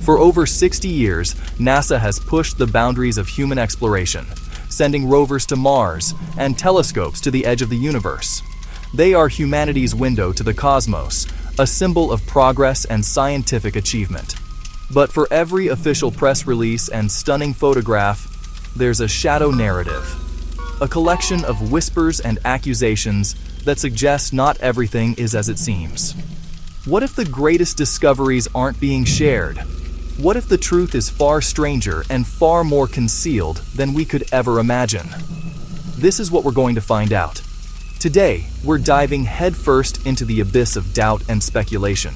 For over 60 years, NASA has pushed the boundaries of human exploration, sending rovers to Mars and telescopes to the edge of the universe. They are humanity's window to the cosmos, a symbol of progress and scientific achievement. But for every official press release and stunning photograph, there's a shadow narrative, a collection of whispers and accusations that suggest not everything is as it seems. What if the greatest discoveries aren't being shared? What if the truth is far stranger and far more concealed than we could ever imagine? This is what we're going to find out. Today, we're diving headfirst into the abyss of doubt and speculation.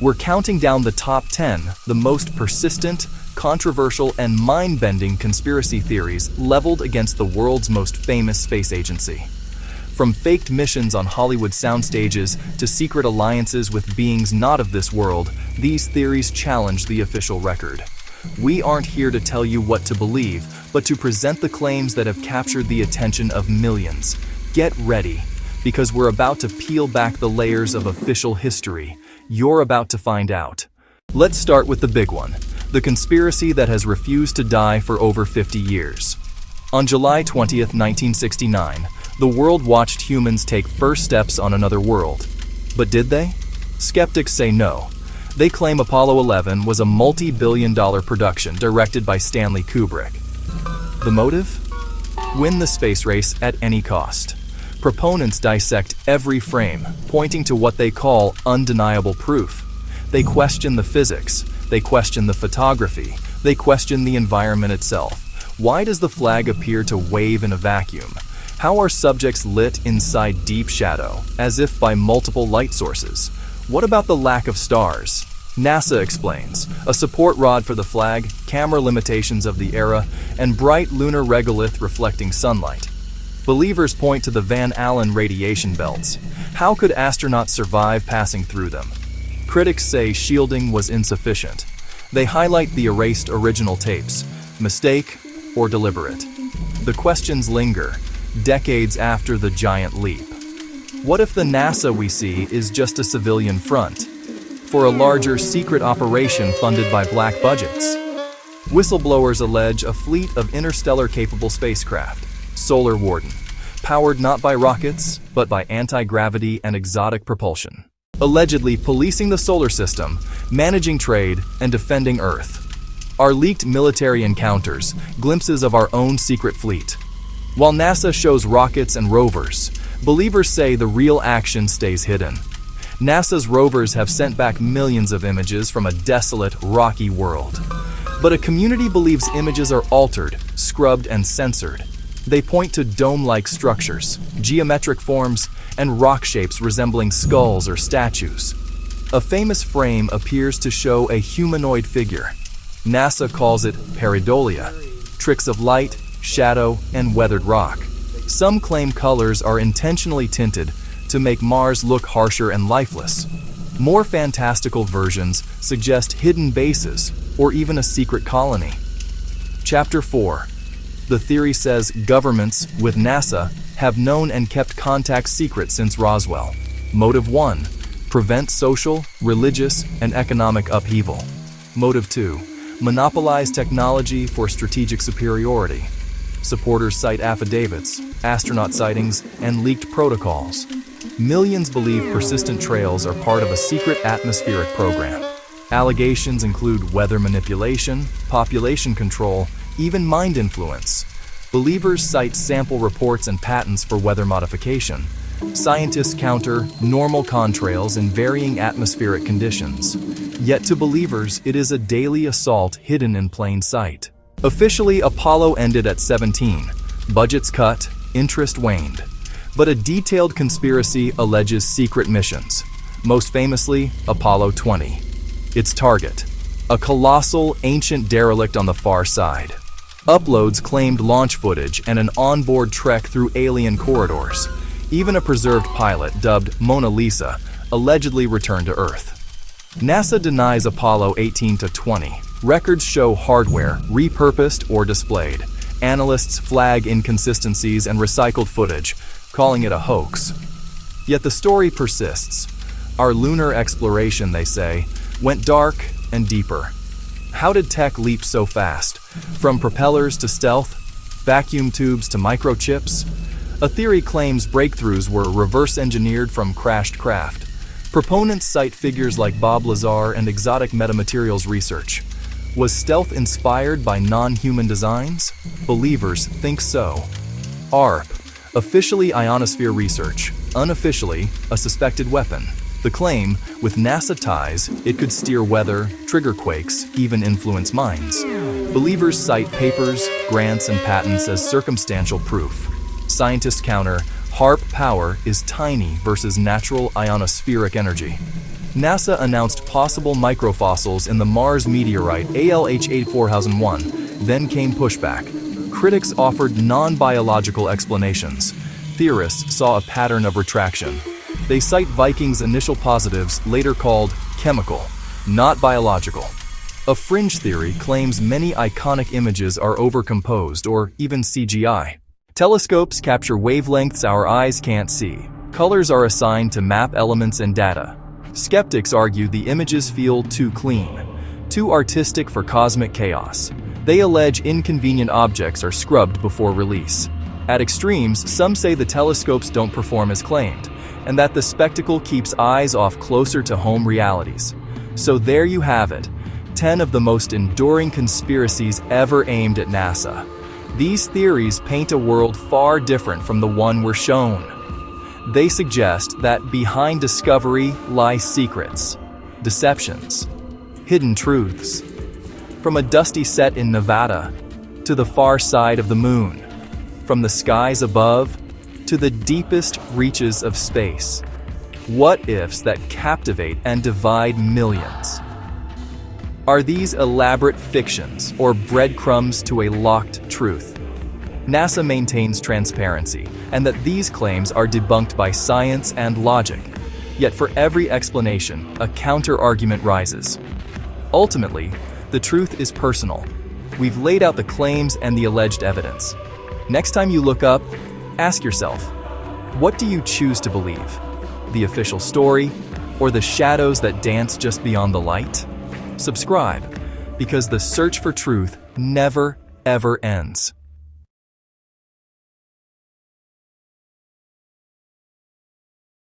We're counting down the top 10, the most persistent, controversial, and mind-bending conspiracy theories leveled against the world's most famous space agency. From faked missions on Hollywood soundstages to secret alliances with beings not of this world, these theories challenge the official record. We aren't here to tell you what to believe, but to present the claims that have captured the attention of millions. Get ready, because we're about to peel back the layers of official history. You're about to find out. Let's start with the big one, the conspiracy that has refused to die for over 50 years. On July 20th, 1969, the world watched humans take first steps on another world. But did they? Skeptics say no. They claim Apollo 11 was a multi-billion-dollar production directed by Stanley Kubrick. The motive? Win the space race at any cost. Proponents dissect every frame, pointing to what they call undeniable proof. They question the physics, they question the photography, they question the environment itself. Why does the flag appear to wave in a vacuum? How are subjects lit inside deep shadow, as if by multiple light sources? What about the lack of stars? NASA explains, a support rod for the flag, camera limitations of the era, and bright lunar regolith reflecting sunlight. Believers point to the Van Allen radiation belts. How could astronauts survive passing through them? Critics say shielding was insufficient. They highlight the erased original tapes. Mistake or deliberate? The questions linger, decades after the giant leap. What if the NASA we see is just a civilian front for a larger secret operation funded by black budgets? Whistleblowers allege a fleet of interstellar-capable spacecraft, Solar Warden, powered not by rockets, but by anti-gravity and exotic propulsion, allegedly policing the solar system, managing trade, and defending Earth. Our leaked military encounters, glimpses of our own secret fleet. While NASA shows rockets and rovers, believers say the real action stays hidden. NASA's rovers have sent back millions of images from a desolate, rocky world. But a community believes images are altered, scrubbed, and censored. They point to dome-like structures, geometric forms, and rock shapes resembling skulls or statues. A famous frame appears to show a humanoid figure. NASA calls it pareidolia, tricks of light, shadow, and weathered rock. Some claim colors are intentionally tinted to make Mars look harsher and lifeless. More fantastical versions suggest hidden bases or even a secret colony. Chapter 4. The theory says governments, with NASA, have known and kept contacts secret since Roswell. Motive 1. Prevent social, religious, and economic upheaval. Motive 2. Monopolize technology for strategic superiority. Supporters cite affidavits, astronaut sightings, and leaked protocols. Millions believe persistent trails are part of a secret atmospheric program. Allegations include weather manipulation, population control, even mind influence. Believers cite sample reports and patents for weather modification. Scientists counter normal contrails in varying atmospheric conditions. Yet to believers, it is a daily assault hidden in plain sight. Officially, Apollo ended at 17. Budgets cut, interest waned. But a detailed conspiracy alleges secret missions. Most famously, Apollo 20. Its target, a colossal, ancient derelict on the far side. Uploads claimed launch footage and an onboard trek through alien corridors. Even a preserved pilot, dubbed Mona Lisa, allegedly returned to Earth. NASA denies Apollo 18 to 20. Records show hardware repurposed or displayed. Analysts flag inconsistencies and recycled footage, calling it a hoax. Yet the story persists. Our lunar exploration, they say, went dark and deeper. How did tech leap so fast? From propellers to stealth, vacuum tubes to microchips? A theory claims breakthroughs were reverse engineered from crashed craft. Proponents cite figures like Bob Lazar and exotic metamaterials research. Was stealth inspired by non-human designs? Believers think so. ARP, officially ionosphere research, unofficially a suspected weapon. The claim, with NASA ties, it could steer weather, trigger quakes, even influence minds. Believers cite papers, grants, and patents as circumstantial proof. Scientists counter, HARP power is tiny versus natural ionospheric energy. NASA announced possible microfossils in the Mars meteorite ALH-84001, then came pushback. Critics offered non-biological explanations. Theorists saw a pattern of retraction. They cite Viking's initial positives, later called chemical, not biological. A fringe theory claims many iconic images are overcomposed or even CGI. Telescopes capture wavelengths our eyes can't see. Colors are assigned to map elements and data. Skeptics argue the images feel too clean, too artistic for cosmic chaos. They allege inconvenient objects are scrubbed before release. At extremes, some say the telescopes don't perform as claimed, and that the spectacle keeps eyes off closer to home realities. So there you have it, 10 of the most enduring conspiracies ever aimed at NASA. These theories paint a world far different from the one we're shown. They suggest that behind discovery lie secrets, deceptions, hidden truths. From a dusty set in Nevada to the far side of the moon, from the skies above to the deepest reaches of space. What-ifs that captivate and divide millions. Are these elaborate fictions or breadcrumbs to a locked truth? NASA maintains transparency, and that these claims are debunked by science and logic. Yet for every explanation, a counter-argument rises. Ultimately, the truth is personal. We've laid out the claims and the alleged evidence. Next time you look up, ask yourself, what do you choose to believe? The official story, or the shadows that dance just beyond the light? Subscribe, because the search for truth never, ever ends.